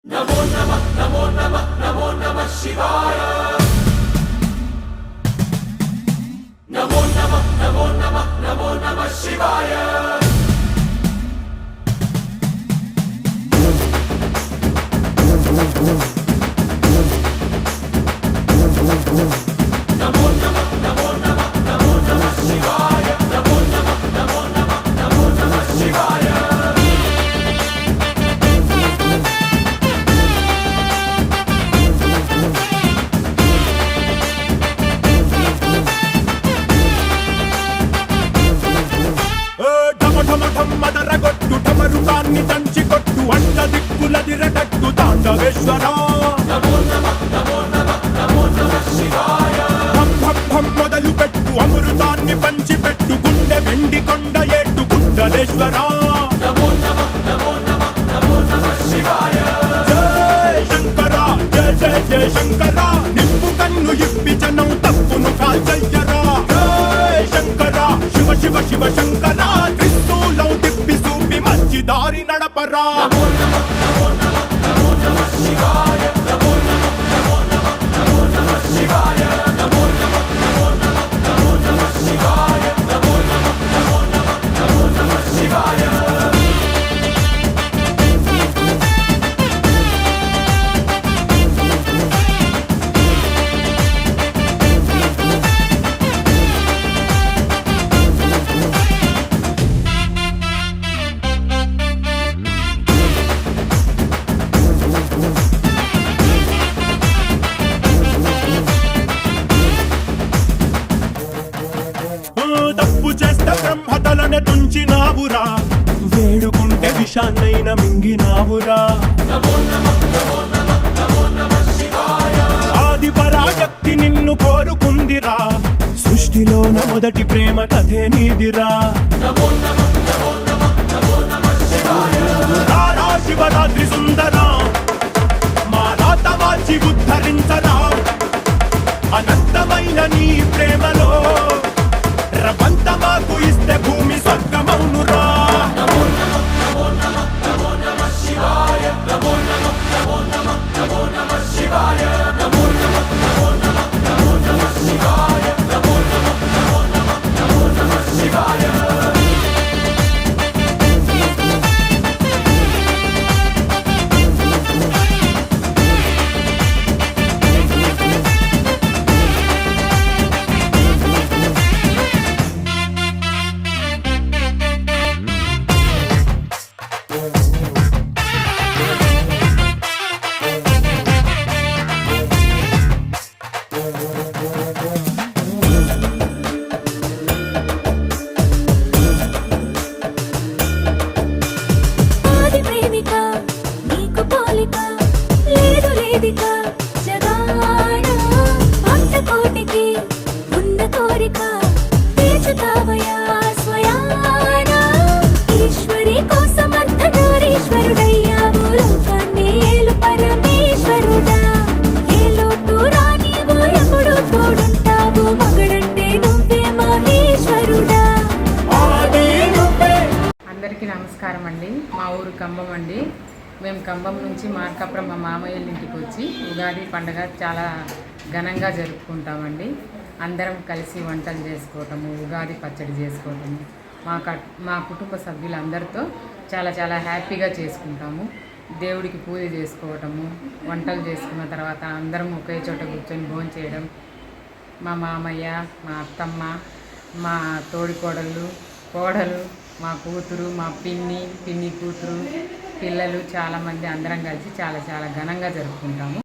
नमो नमः नमो नमः नमो नमः शिवाय। नमो नमः नमो नमः नमो नमः शिवाय। नमो नमः नमो नमः नमो नमः शिवाय। नमो नमः नमो नमः नमो नमः शिवाय। మదరగొట్టు ఠమరుకాన్ని దంచి కొట్టు అంట దిక్కులదిరగట్టు తాండవేశ్వర नमो नमः नमो नमः नमो नमः शिवाय। భం భం భం మొదలు పెట్టు అమృతాన్ని పంచి పెట్టు గుండె వెండి కొండ ఏట్టు గుండలేశ్వర नमो नमः नमो नमः नमो नमः शिवाय। జయ శంకర జయ జయ జయ శంకర నిప్పు కన్ను ఇప్పి జనం తప్పును కాల్చయ్యరా జయ శంకర శివ శివ శివ శంకర త్రిశూలం తిప్పి చూపి మంచి దారి నడపరా नमो नमः नमो नमः नमो नमः शिवाय। नमो नमः नमो नमः नमो नमः शिवाय। नमो नमः नमो नमः नमो नमः शिवाय। नमो नमः नमो नमः नमो नमः शिवाय। తప్పు చేస్తే బ్రహ్మతలనే తుంచినావురా వేడుకుంటే విషాన్నైన మింగినావురా नमो नमः नमो नमः नमो नमः शिवाय। ఆది పరాశక్తి నిన్ను కోరుకుందిరా సృష్టిలోన మొదటి ప్రేమ కథే నీదిరా नमो नमः नमो नमः नमो नमः शिवाय। రారా శివరాత్రి సుందరా మా రాత మార్చి ఉద్ధరించరా అనంతమైన నీ ప్రేమలో రవంత మాకు ఇస్తే భూమి స్వర్గమౌనురా नमो नमः नमो नमः नमो नमः शिवाय। नमो नमः नमो नमः नमो नमः शिवाय। नमो नमः नमो नमः नमो नमः शिवाय। नमो नमः नमो नमः नमो नमः शिवाय। ఆది ప్రేమిక నీకు పోలిక లేదు లేదిక జగాన భక్త కోటికి ఉన్న కోరిక తీర్చుతావయా స్వయాన ఈశ్వరి కోసం అర్ధనారీశ్వరుడయ్యావు లోకాన్ని ఏలు పరమేశ్వరుడా ఏ లోటు రానివు ఎప్పుడు తోడుంటావు మగడంటే నువ్వే మహేశ్వరుడా ఆది నువ్వే అందరికీ నమస్కారం అండి. మా ఊరు కంబం అండి. మేము కంబం నుంచి మార్కాపురం మా మామయ్యల ఇంటికి వచ్చి ఉగాది పండుగ చాలా ఘనంగా జరుపుకుంటామండి. అందరం కలిసి వంటలు చేసుకోవటము, ఉగాది పచ్చడి చేసుకోవటము, మా కుటుంబ సభ్యులందరితో చాలా చాలా హ్యాపీగా చేసుకుంటాము. దేవుడికి పూజ చేసుకోవటము, వంటలు చేసుకున్న తర్వాత అందరం ఒకే చోట కూర్చొని భోజనం చేయడం, మా మామయ్య, మా అత్తమ్మ, మా తోడికోడళ్ళు, కోడలు, మా కూతురు, మా పిన్ని కూతురు, పిల్లలు చాలామంది అందరం కలిసి చాలా చాలా ఘనంగా జరుపుకుంటాము.